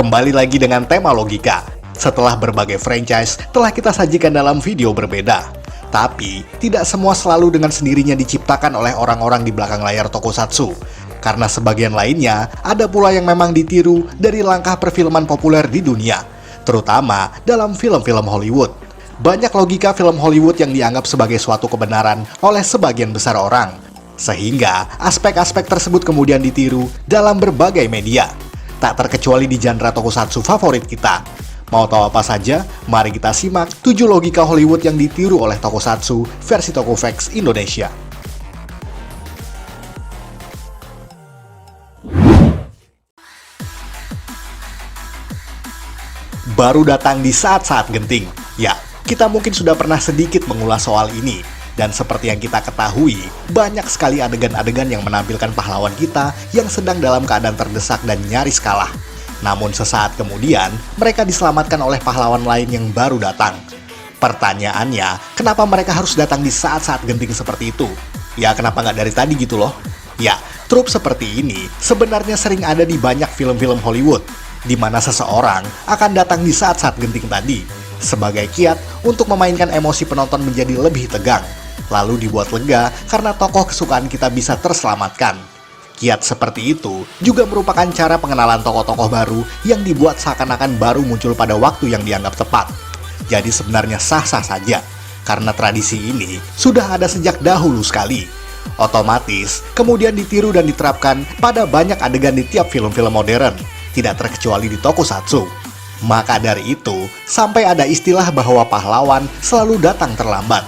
Kembali lagi dengan tema logika. Setelah berbagai franchise telah kita sajikan dalam video berbeda. Tapi, tidak semua selalu dengan sendirinya diciptakan oleh orang-orang di belakang layar tokusatsu. Karena sebagian lainnya, ada pula yang memang ditiru dari langkah perfilman populer di dunia. Terutama dalam film-film Hollywood. Banyak logika film Hollywood yang dianggap sebagai suatu kebenaran oleh sebagian besar orang. Sehingga, aspek-aspek tersebut kemudian ditiru dalam berbagai media. Tak terkecuali di genre tokusatsu favorit kita. Mau tahu apa saja? Mari kita simak 7 logika Hollywood yang ditiru oleh tokusatsu versi Tokufex Indonesia. Baru datang di saat-saat genting. Ya, kita mungkin sudah pernah sedikit mengulas soal ini. Dan seperti yang kita ketahui, banyak sekali adegan-adegan yang menampilkan pahlawan kita yang sedang dalam keadaan terdesak dan nyaris kalah. Namun sesaat kemudian, mereka diselamatkan oleh pahlawan lain yang baru datang. Pertanyaannya, kenapa mereka harus datang di saat-saat genting seperti itu? Ya, kenapa nggak dari tadi gitu loh? Ya, trup seperti ini sebenarnya sering ada di banyak film-film Hollywood, di mana seseorang akan datang di saat-saat genting tadi, sebagai kiat untuk memainkan emosi penonton menjadi lebih tegang, lalu dibuat lega karena tokoh kesukaan kita bisa terselamatkan. Kiat seperti itu juga merupakan cara pengenalan tokoh-tokoh baru yang dibuat seakan-akan baru muncul pada waktu yang dianggap tepat. Jadi sebenarnya sah-sah saja, karena tradisi ini sudah ada sejak dahulu sekali. Otomatis, kemudian ditiru dan diterapkan pada banyak adegan di tiap film-film modern, tidak terkecuali di tokusatsu. Maka dari itu, sampai ada istilah bahwa pahlawan selalu datang terlambat.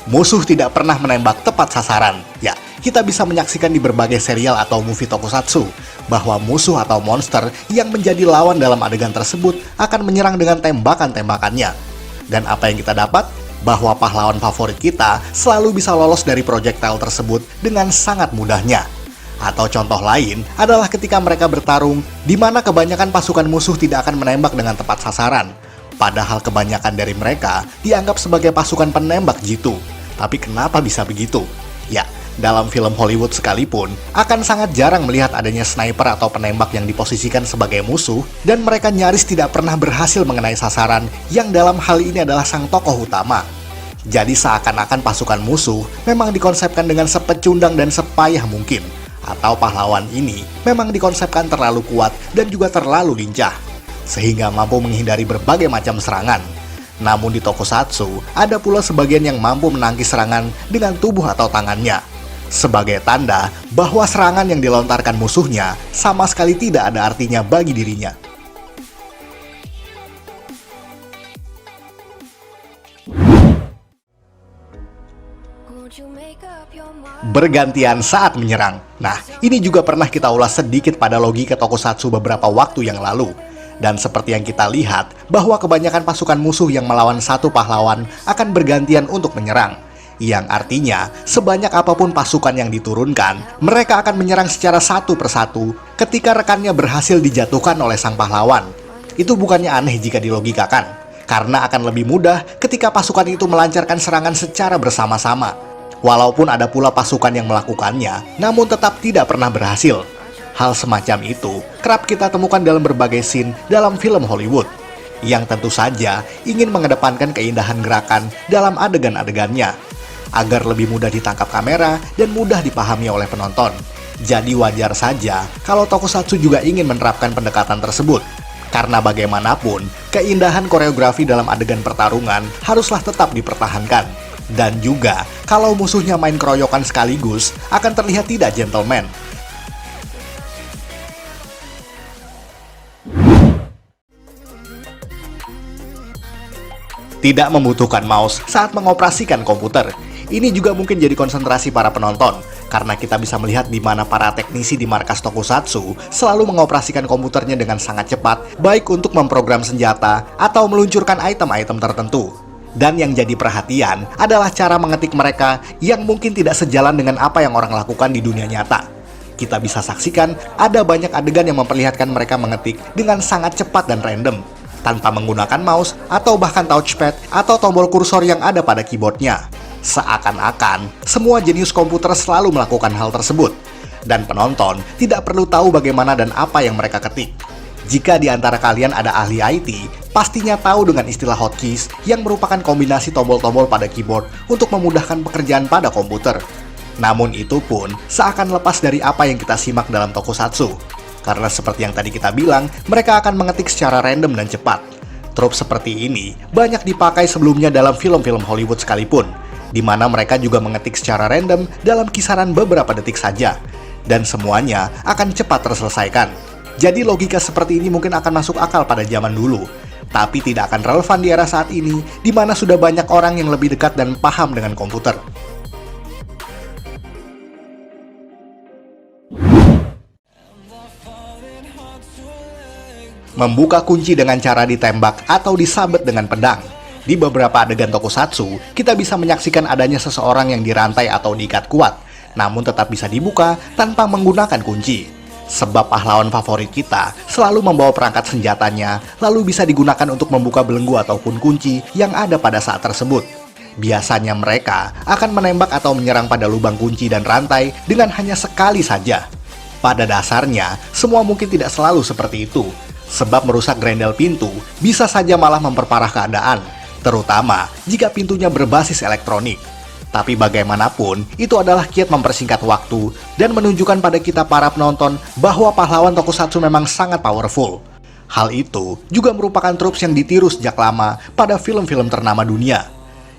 Musuh tidak pernah menembak tepat sasaran. Ya, kita bisa menyaksikan di berbagai serial atau movie tokusatsu bahwa musuh atau monster yang menjadi lawan dalam adegan tersebut akan menyerang dengan tembakan-tembakannya. Dan apa yang kita dapat? Bahwa pahlawan favorit kita selalu bisa lolos dari projectile tersebut dengan sangat mudahnya. Atau contoh lain adalah ketika mereka bertarung, di mana kebanyakan pasukan musuh tidak akan menembak dengan tepat sasaran. Padahal kebanyakan dari mereka dianggap sebagai pasukan penembak jitu. Tapi kenapa bisa begitu? Ya, dalam film Hollywood sekalipun, akan sangat jarang melihat adanya sniper atau penembak yang diposisikan sebagai musuh, dan mereka nyaris tidak pernah berhasil mengenai sasaran yang dalam hal ini adalah sang tokoh utama. Jadi seakan-akan pasukan musuh memang dikonsepkan dengan sepecundang dan sepayah mungkin, atau pahlawan ini memang dikonsepkan terlalu kuat dan juga terlalu lincah, sehingga mampu menghindari berbagai macam serangan. Namun di tokusatsu, ada pula sebagian yang mampu menangkis serangan dengan tubuh atau tangannya, sebagai tanda bahwa serangan yang dilontarkan musuhnya sama sekali tidak ada artinya bagi dirinya. Bergantian saat menyerang. Nah, ini juga pernah kita ulas sedikit pada logika tokusatsu beberapa waktu yang lalu. Dan seperti yang kita lihat, bahwa kebanyakan pasukan musuh yang melawan satu pahlawan akan bergantian untuk menyerang. Yang artinya, sebanyak apapun pasukan yang diturunkan, mereka akan menyerang secara satu persatu ketika rekannya berhasil dijatuhkan oleh sang pahlawan. Itu bukannya aneh jika dilogikakan, karena akan lebih mudah ketika pasukan itu melancarkan serangan secara bersama-sama. Walaupun ada pula pasukan yang melakukannya, namun tetap tidak pernah berhasil. Hal semacam itu kerap kita temukan dalam berbagai scene dalam film Hollywood, yang tentu saja ingin mengedepankan keindahan gerakan dalam adegan-adegannya, agar lebih mudah ditangkap kamera dan mudah dipahami oleh penonton. Jadi wajar saja kalau tokusatsu juga ingin menerapkan pendekatan tersebut, karena bagaimanapun, keindahan koreografi dalam adegan pertarungan haruslah tetap dipertahankan. Dan juga, kalau musuhnya main keroyokan sekaligus, akan terlihat tidak gentleman. Tidak membutuhkan mouse saat mengoperasikan komputer. Ini juga mungkin jadi konsentrasi para penonton, karena kita bisa melihat di mana para teknisi di markas tokusatsu selalu mengoperasikan komputernya dengan sangat cepat, baik untuk memprogram senjata atau meluncurkan item-item tertentu. Dan yang jadi perhatian adalah cara mengetik mereka yang mungkin tidak sejalan dengan apa yang orang lakukan di dunia nyata. Kita bisa saksikan ada banyak adegan yang memperlihatkan mereka mengetik dengan sangat cepat dan random, tanpa menggunakan mouse atau bahkan touchpad atau tombol kursor yang ada pada keyboardnya. Seakan-akan, semua jenius komputer selalu melakukan hal tersebut, dan penonton tidak perlu tahu bagaimana dan apa yang mereka ketik. Jika di antara kalian ada ahli IT, pastinya tahu dengan istilah hotkeys yang merupakan kombinasi tombol-tombol pada keyboard untuk memudahkan pekerjaan pada komputer. Namun itu pun seakan lepas dari apa yang kita simak dalam tokusatsu. Karena seperti yang tadi kita bilang, mereka akan mengetik secara random dan cepat. Trope seperti ini banyak dipakai sebelumnya dalam film-film Hollywood sekalipun, di mana mereka juga mengetik secara random dalam kisaran beberapa detik saja, dan semuanya akan cepat terselesaikan. Jadi logika seperti ini mungkin akan masuk akal pada zaman dulu, tapi tidak akan relevan di era saat ini, di mana sudah banyak orang yang lebih dekat dan paham dengan komputer. Membuka kunci dengan cara ditembak atau disabet dengan pedang. Di beberapa adegan tokusatsu, kita bisa menyaksikan adanya seseorang yang dirantai atau diikat kuat, namun tetap bisa dibuka tanpa menggunakan kunci. Sebab pahlawan favorit kita selalu membawa perangkat senjatanya, lalu bisa digunakan untuk membuka belenggu ataupun kunci yang ada pada saat tersebut. Biasanya mereka akan menembak atau menyerang pada lubang kunci dan rantai dengan hanya sekali saja. Pada dasarnya, semua mungkin tidak selalu seperti itu, sebab merusak grendel pintu bisa saja malah memperparah keadaan, terutama jika pintunya berbasis elektronik. Tapi bagaimanapun, itu adalah kiat mempersingkat waktu dan menunjukkan pada kita para penonton bahwa pahlawan tokusatsu memang sangat powerful. Hal itu juga merupakan tropes yang ditiru sejak lama pada film-film ternama dunia,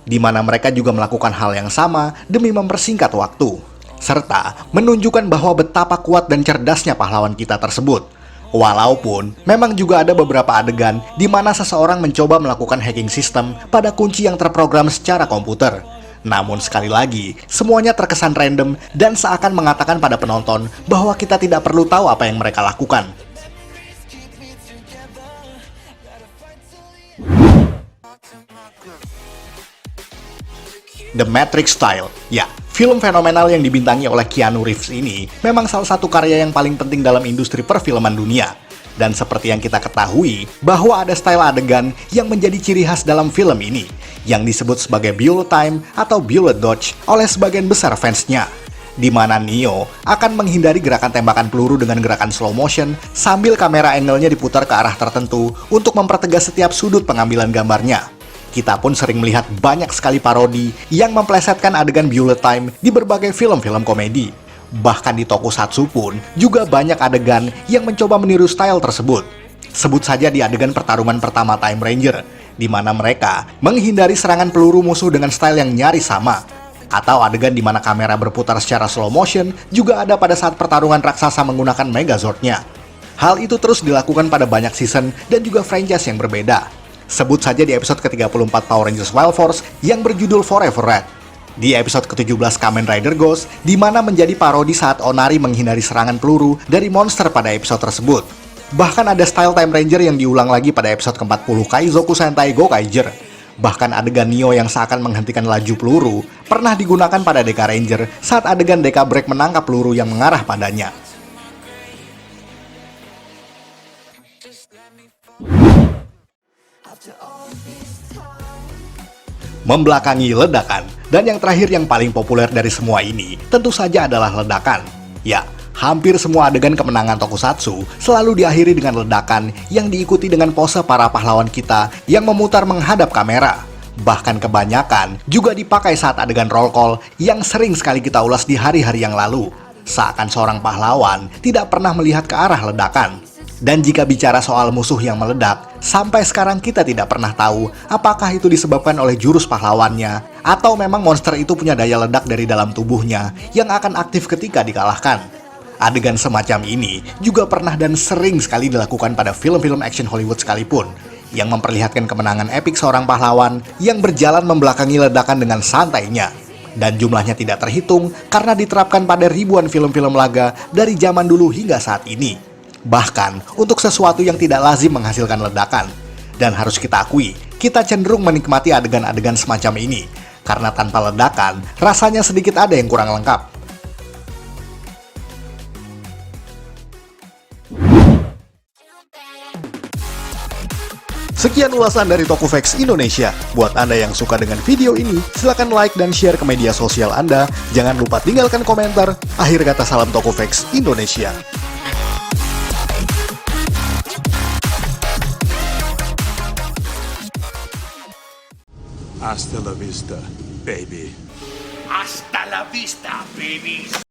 di mana mereka juga melakukan hal yang sama demi mempersingkat waktu, serta menunjukkan bahwa betapa kuat dan cerdasnya pahlawan kita tersebut. Walaupun memang juga ada beberapa adegan di mana seseorang mencoba melakukan hacking sistem pada kunci yang terprogram secara komputer. Namun sekali lagi, semuanya terkesan random dan seakan mengatakan pada penonton bahwa kita tidak perlu tahu apa yang mereka lakukan. The Matrix Style. Ya, film fenomenal yang dibintangi oleh Keanu Reeves ini memang salah satu karya yang paling penting dalam industri perfilman dunia. Dan seperti yang kita ketahui, bahwa ada style adegan yang menjadi ciri khas dalam film ini, yang disebut sebagai bullet time atau bullet dodge oleh sebagian besar fansnya, di mana Neo akan menghindari gerakan tembakan peluru dengan gerakan slow motion sambil kamera angle-nya diputar ke arah tertentu untuk mempertegas setiap sudut pengambilan gambarnya. Kita pun sering melihat banyak sekali parodi yang memplesetkan adegan bullet time di berbagai film-film komedi. Bahkan di tokusatsu pun juga banyak adegan yang mencoba meniru style tersebut. Sebut saja di adegan pertarungan pertama Time Ranger, di mana mereka menghindari serangan peluru musuh dengan style yang nyaris sama. Atau adegan di mana kamera berputar secara slow motion juga ada pada saat pertarungan raksasa menggunakan Megazord-nya. Hal itu terus dilakukan pada banyak season dan juga franchise yang berbeda. Sebut saja di episode ke-34 Power Rangers Wild Force yang berjudul Forever Red. Di episode ke-17 Kamen Rider Ghost, di mana menjadi parodi saat Onari menghindari serangan peluru dari monster pada episode tersebut. Bahkan ada style Time Ranger yang diulang lagi pada episode ke-40 Kaizoku Sentai Gokaiger. Bahkan adegan Neo yang seakan menghentikan laju peluru pernah digunakan pada Deka Ranger saat adegan Deka Break menangkap peluru yang mengarah padanya. Membelakangi ledakan. Dan yang terakhir yang paling populer dari semua ini tentu saja adalah ledakan. Ya, hampir semua adegan kemenangan tokusatsu selalu diakhiri dengan ledakan yang diikuti dengan pose para pahlawan kita yang memutar menghadap kamera. Bahkan kebanyakan juga dipakai saat adegan roll call yang sering sekali kita ulas di hari-hari yang lalu. Seakan seorang pahlawan tidak pernah melihat ke arah ledakan. Dan jika bicara soal musuh yang meledak, sampai sekarang kita tidak pernah tahu apakah itu disebabkan oleh jurus pahlawannya atau memang monster itu punya daya ledak dari dalam tubuhnya yang akan aktif ketika dikalahkan. Adegan semacam ini juga pernah dan sering sekali dilakukan pada film-film action Hollywood sekalipun, yang memperlihatkan kemenangan epik seorang pahlawan yang berjalan membelakangi ledakan dengan santainya. Dan jumlahnya tidak terhitung karena diterapkan pada ribuan film-film laga dari zaman dulu hingga saat ini. Bahkan untuk sesuatu yang tidak lazim menghasilkan ledakan. Dan harus kita akui, kita cenderung menikmati adegan-adegan semacam ini, karena tanpa ledakan, rasanya sedikit ada yang kurang lengkap. Sekian ulasan dari Tokofax Indonesia. Buat Anda yang suka dengan video ini, silakan like dan share ke media sosial Anda. Jangan lupa tinggalkan komentar. Akhir kata salam Tokofax Indonesia. Hasta la vista, baby. Hasta la vista, baby.